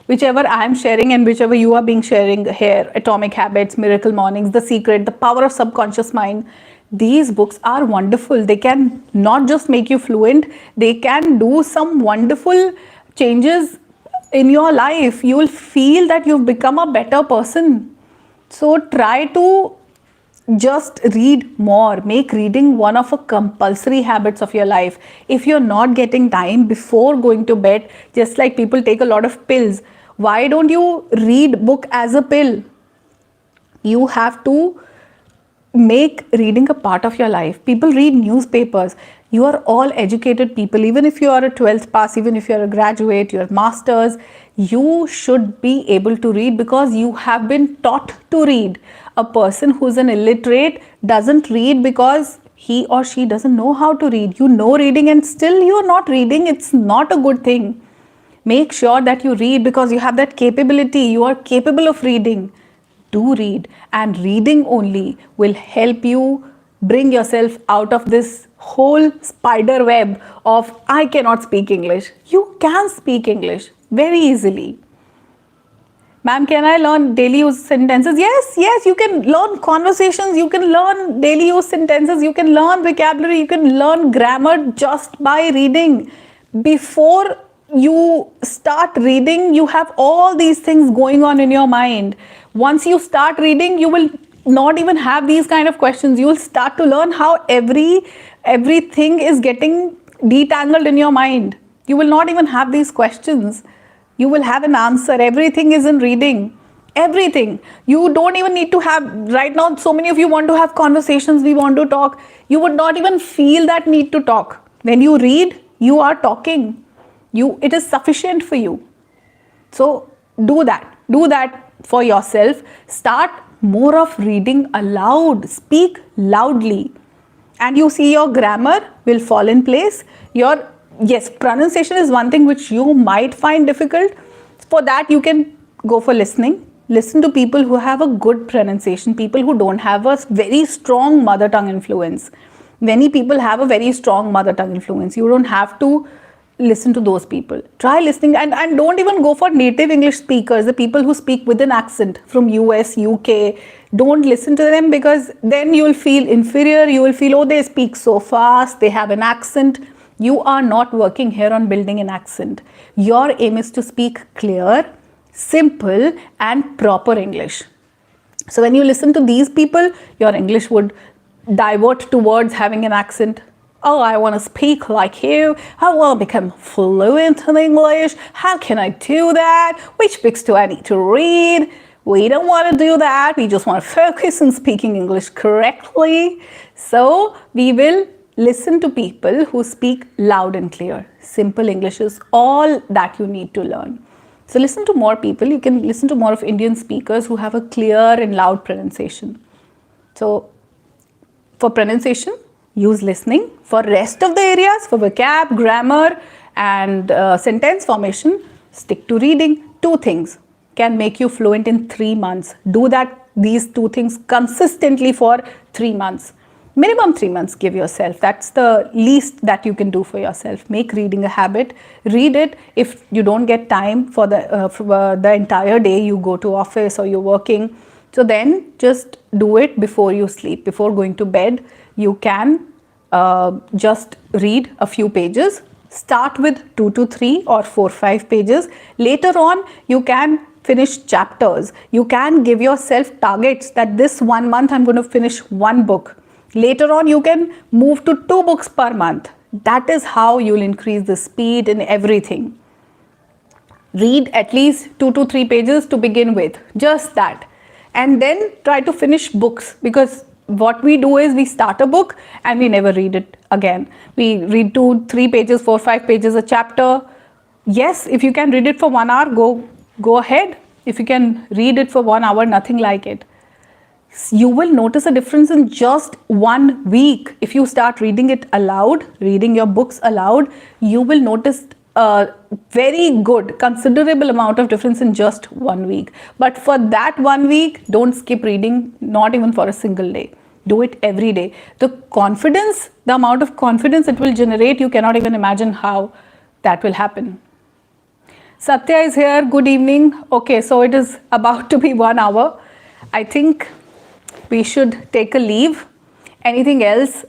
whichever I am sharing and whichever you are being sharing here, Atomic Habits, Miracle Mornings, The Secret, The Power of Subconscious Mind, these books are wonderful. They can not just make you fluent, they can do some wonderful changes in your life. You will feel that you've become a better person. So try to just read more. Make reading one of the compulsory habits of your life. If you're not getting time before going to bed, just like people take a lot of pills, why don't you read book as a pill? You have to make reading a part of your life. People read newspapers. You are all educated people. Even if you are a 12th pass, even if you're a graduate, you're masters, you should be able to read because you have been taught to read. A person who's an illiterate doesn't read because he or she doesn't know how to read. You know reading and still you're not reading. It's not a good thing. Make sure that you read because you have that capability. You are capable of reading. Do read, and reading only will help you bring yourself out of this whole spider web of I cannot speak English. You can speak English very easily. Ma'am, can I learn daily use sentences? Yes, you can learn conversations, you can learn daily use sentences, you can learn vocabulary, you can learn grammar just by reading. Before you start reading, you have all these things going on in your mind. Once you start reading, you will not even have these kind of questions. You will start to learn how everything is getting detangled in your mind. You will not even have these questions. You will have an answer. Everything is in reading. Everything. You don't even need to have, right now, so many of you want to have conversations, we want to talk. You would not even feel that need to talk. When you read, you are talking. It is sufficient for you. So do that for yourself. Start more of reading aloud. Speak loudly, and you see your grammar will fall in place. Yes, pronunciation is one thing which you might find difficult. For that, you can go for listening. Listen to people who have a good pronunciation, people who don't have a very strong mother tongue influence. Many people have a very strong mother tongue influence. You don't have to listen to those people. Try listening, and don't even go for native English speakers, the people who speak with an accent from US, UK. Don't listen to them, because then you'll feel inferior. You will feel, oh, they speak so fast, they have an accent. You are not working here on building an accent. Your aim is to speak clear, simple and proper English. So when you listen to these people, your English would divert towards having an accent. Oh, I want to speak like you. I want to become fluent in English. How can I do that? Which books do I need to read? We don't want to do that. We just want to focus on speaking English correctly. So we will listen to people who speak loud and clear. Simple English is all that you need to learn. So listen to more people. You can listen to more of Indian speakers who have a clear and loud pronunciation. So for pronunciation, use listening. For rest of the areas, for vocab, grammar and sentence formation, stick to reading. 2 things can make you fluent in 3 months. Do these 2 things consistently for 3 months. Minimum 3 months give yourself. That's the least that you can do for yourself. Make reading a habit. Read it. If you don't get time for the entire day, you go to office or you're working. So then just do it before you sleep. Before going to bed, you can just read a few pages. Start with 2 to 3 or 4, 5 pages. Later on, you can finish chapters. You can give yourself targets that this 1 month I'm going to finish 1 book. Later on, you can move to 2 books per month. That is how you'll increase the speed in everything. Read at least 2 to 3 pages to begin with, just that. And then try to finish books, because what we do is we start a book and we never read it again. We read 2, 3 pages, 4, 5 pages a chapter. Yes, if you can read it for 1 hour, go ahead. If you can read it for 1 hour, nothing like it. You will notice a difference in just 1 week. If you start reading it aloud, reading your books aloud, you will notice a very good, considerable amount of difference in just 1 week. But for that 1 week, don't skip reading, not even for a single day. Do it every day. The confidence, the amount of confidence it will generate, you cannot even imagine how that will happen. Satya is here. Good evening. Okay, so it is about to be 1 hour. I think we should take a leave. Anything else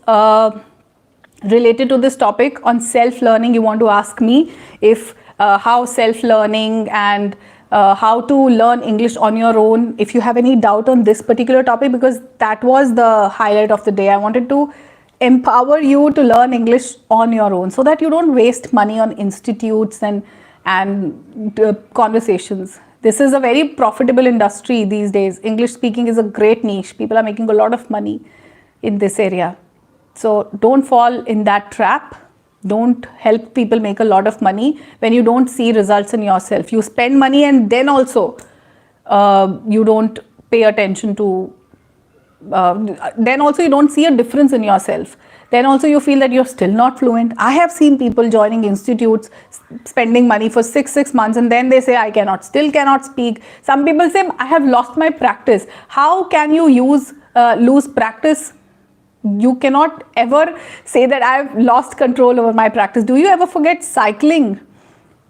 related to this topic on self-learning you want to ask me? If how self-learning and how to learn English on your own, if you have any doubt on this particular topic, because that was the highlight of the day. I wanted to empower you to learn English on your own so that you don't waste money on institutes and conversations. This is a very profitable industry these days. English speaking is a great niche. People are making a lot of money in this area. So don't fall in that trap. Don't help people make a lot of money when you don't see results in yourself. You spend money and then also you don't pay attention to, then also you don't see a difference in yourself. Then also you feel that you're still not fluent. I have seen people joining institutes, spending money for 6 months, and then they say, I still cannot speak. Some people say, I have lost my practice. How can you lose practice? You cannot ever say that I've lost control over my practice. Do you ever forget cycling?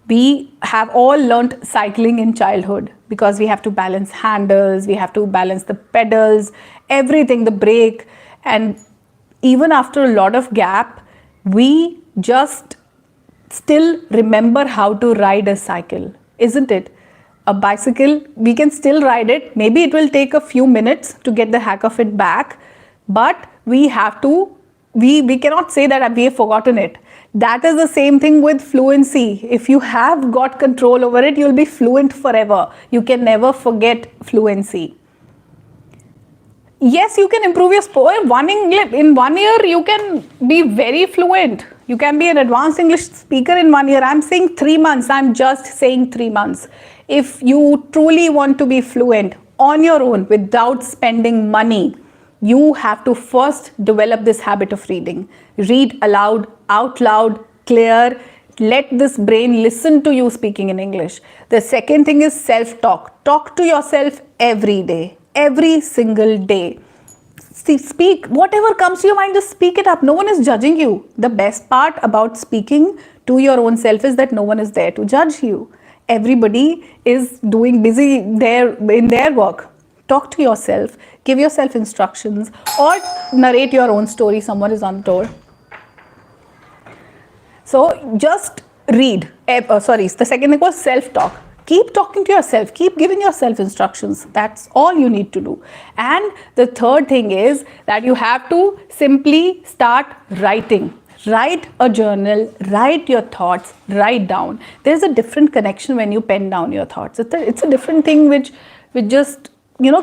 We have all learnt cycling in childhood because we have to balance handles, we have to balance the pedals, everything, the brake. And even after a lot of gap, we just still remember how to ride a cycle, isn't it? A bicycle, we can still ride it. Maybe it will take a few minutes to get the hack of it back, but we have to, we cannot say that we have forgotten it. That is the same thing with fluency. If you have got control over it, you'll be fluent forever. You can never forget fluency. Yes, you can improve your score. In 1 year, you can be very fluent. You can be an advanced English speaker in 1 year. I'm saying 3 months. I'm just saying 3 months. If you truly want to be fluent on your own without spending money, you have to first develop this habit of reading. Read aloud, out loud, clear. Let this brain listen to you speaking in English. The second thing is self-talk. Talk to yourself every day. Every single day. Speak whatever comes to your mind, just speak it up. No one is judging you. The best part about speaking to your own self is that no one is there to judge you. Everybody is busy there in their work. Talk to yourself, give yourself instructions, or narrate your own story. Someone is on the door. So just read. The second thing was self-talk. Keep talking to yourself, keep giving yourself instructions. That's all you need to do. And the third thing is that you have to simply start writing. Write a journal, write your thoughts, write down. There's a different connection when you pen down your thoughts. It's a different thing which just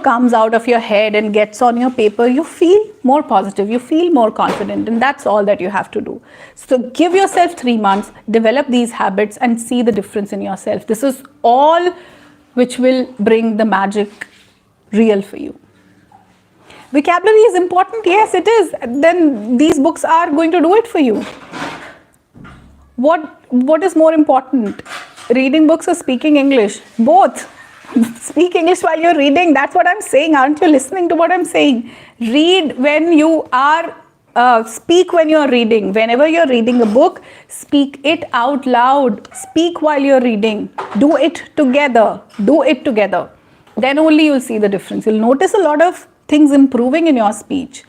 comes out of your head and gets on your paper. You feel more positive, you feel more confident, and that's all that you have to do. So give yourself 3 months, develop these habits, and see the difference in yourself. This is all which will bring the magic real for you. Vocabulary is important, yes it is. Then these books are going to do it for you. What is more important? Reading books or speaking English? Both. Speak English while you're reading. That's what I'm saying. Aren't you listening to what I'm saying? Read when you are, speak when you're reading. Whenever you're reading a book, speak it out loud. Speak while you're reading. Do it together. Do it together. Then only you'll see the difference. You'll notice a lot of things improving in your speech.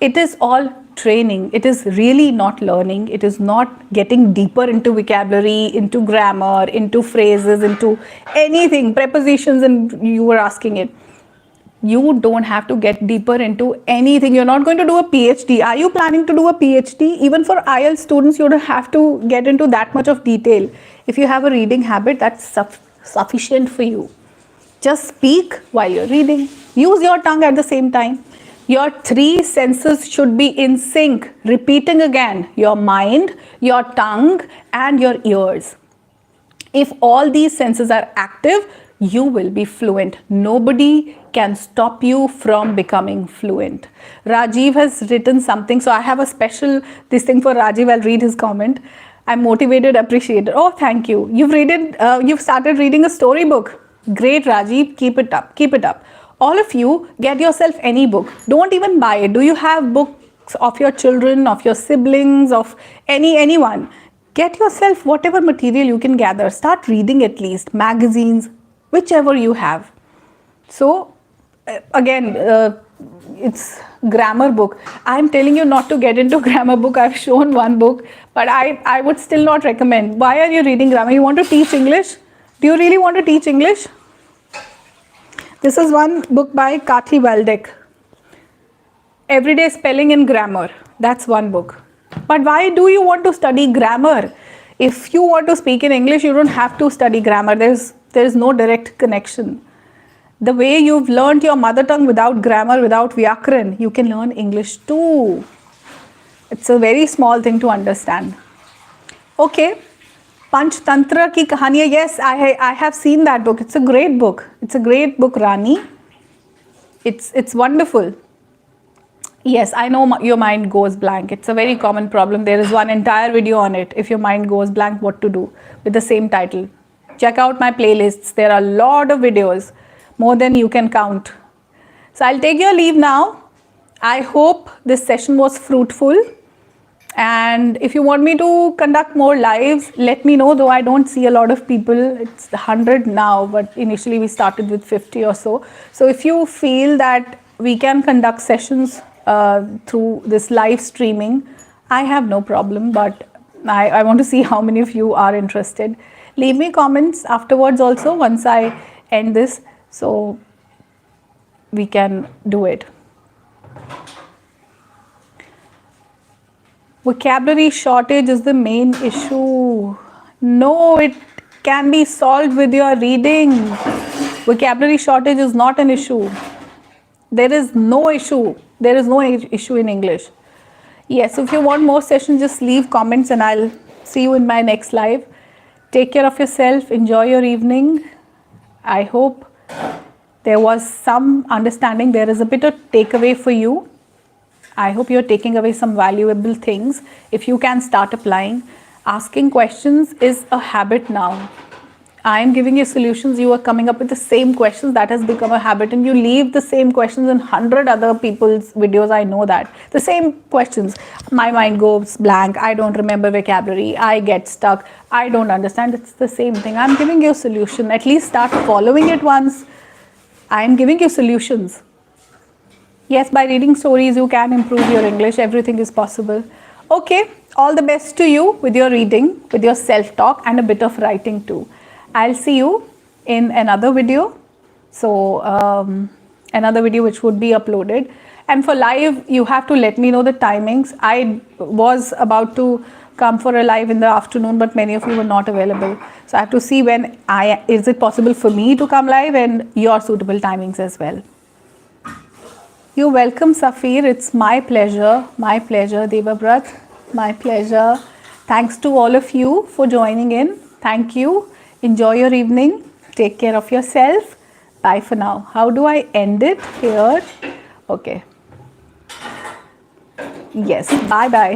It is all training. It is really not learning. It is not getting deeper into vocabulary, into grammar, into phrases, into anything, prepositions, and you were asking it. You don't have to get deeper into anything. You're not going to do a PhD. Are you planning to do a PhD? Even for IELTS students, you don't have to get into that much of detail. If you have a reading habit, that's sufficient for you. Just speak while you're reading. Use your tongue at the same time. Your 3 senses should be in sync. Repeating again, your mind, your tongue, and your ears. If all these senses are active, you will be fluent. Nobody can stop you from becoming fluent. Rajiv has written something, so I have a special thing for Rajiv. I'll read his comment. I'm motivated, appreciated. Oh, thank you. You've started reading a storybook. Great, Rajiv. Keep it up. Keep it up. All of you, get yourself any book. Don't even buy it. Do you have books of your children, of your siblings, of anyone? Get yourself whatever material you can gather. Start reading at least. Magazines, whichever you have. So, again, it's grammar book. I'm telling you not to get into grammar book. I've shown one book, but I would still not recommend. Why are you reading grammar? You want to teach English? Do you really want to teach English? This is one book by Kathi Waldeck. Everyday Spelling and Grammar. That's one book. But why do you want to study grammar? If you want to speak in English, you don't have to study grammar. There is no direct connection. The way you've learned your mother tongue without grammar, without vyakaran, you can learn English too. It's a very small thing to understand. Okay. Panchtantra ki kahaniyan. Yes, I have seen that book. It's a great book. It's a great book, Rani. It's wonderful. Yes, I know your mind goes blank. It's a very common problem. There is one entire video on it. If your mind goes blank, what to do with the same title. Check out my playlists. There are a lot of videos, more than you can count. So I'll take your leave now. I hope this session was fruitful. And if you want me to conduct more lives, let me know, though I don't see a lot of people. It's 100 now, but initially we started with 50 or so. So if you feel that we can conduct sessions through this live streaming, I have no problem, but I want to see how many of you are interested. Leave me comments afterwards also once I end this so we can do it. Vocabulary shortage is the main issue. No, it can be solved with your reading. Vocabulary shortage is not an issue. There is no issue. There is no issue in English. Yes, if you want more sessions, just leave comments and I'll see you in my next live. Take care of yourself. Enjoy your evening. I hope there was some understanding. There is a bit of takeaway for you. I hope you're taking away some valuable things. If you can start applying, asking questions is a habit now. I am giving you solutions. You are coming up with the same questions. That has become a habit, and you leave the same questions in 100 other people's videos. I know that. The same questions. My mind goes blank. I don't remember vocabulary. I get stuck. I don't understand. It's the same thing. I'm giving you a solution. At least start following it once. I am giving you solutions. Yes, by reading stories, you can improve your English. Everything is possible. Okay, all the best to you with your reading, with your self-talk, and a bit of writing too. I'll see you in another video. So, another video which would be uploaded. And for live, you have to let me know the timings. I was about to come for a live in the afternoon, but many of you were not available. So I have to see when is it possible for me to come live and your suitable timings as well. You're welcome, Safir. It's my pleasure. My pleasure, Devabrat. My pleasure. Thanks to all of you for joining in. Thank you. Enjoy your evening. Take care of yourself. Bye for now. How do I end it here? Okay. Yes. Bye-bye.